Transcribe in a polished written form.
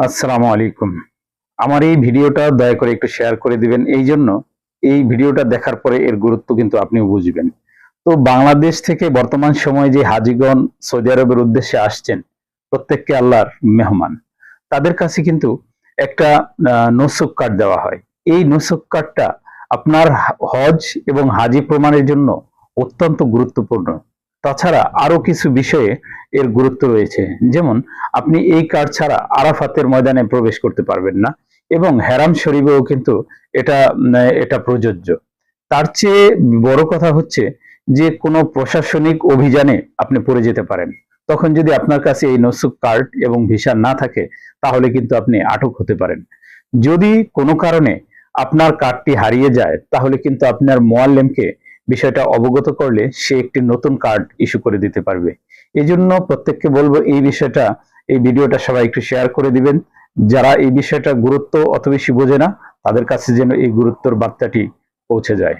আসসালামু আলাইকুম। আমার এই ভিডিওটা দয়া করে একটু শেয়ার করে দিবেন। এই ভিডিওটা দেখার পরে এর গুরুত্ব কিন্তু আপনিও বুঝবেন। তো বাংলাদেশ থেকে বর্তমান সময়ে যে হাজীগণ সৌদি আরবের উদ্দেশ্যে আসছেন, প্রত্যেককে আল্লাহর মেহমান। তাদের কাছে কিন্তু একটা নুসুক কার্ড দেওয়া হয়। এই নুসুক কার্ডটা আপনার হজ এবং হাজী প্রমাণের জন্য অত্যন্ত গুরুত্বপূর্ণ। তাছাড়া আরো কিছু বিষয়ে এর গুরুত্ব রয়েছে। যেমন আপনি এই কার্ড ছাড়া আরাফাতের ময়দানে প্রবেশ করতে পারবেন না এবং হেরাম শরীফেও কিন্তু এটা প্রযোজ্য। তার চেয়ে বড় কথা হচ্ছে যে কোনো প্রশাসনিক অভিযানে আপনি পড়ে যেতে পারেন। তখন যদি আপনার কাছে এই নসুক কার্ড এবং ভিসা না থাকে, তাহলে কিন্তু আপনি আটক হতে পারেন। যদি কোনো কারণে আপনার কার্ডটি হারিয়ে যায়, তাহলে কিন্তু আপনার মোয়াল্লেমকে বিষয়টা অবগত করলে সে একটি নতুন কার্ড ইস্যু করে দিতে পারবে। এজন্য প্রত্যেককে বলবো এই ভিডিওটা সবাই একটু শেয়ার করে দিবেন। যারা এই বিষয়টা গুরুত্ব অত বেশি বোঝে না, তাদের কাছে যেন এই গুরুত্বর বার্তাটি পৌঁছে যায়।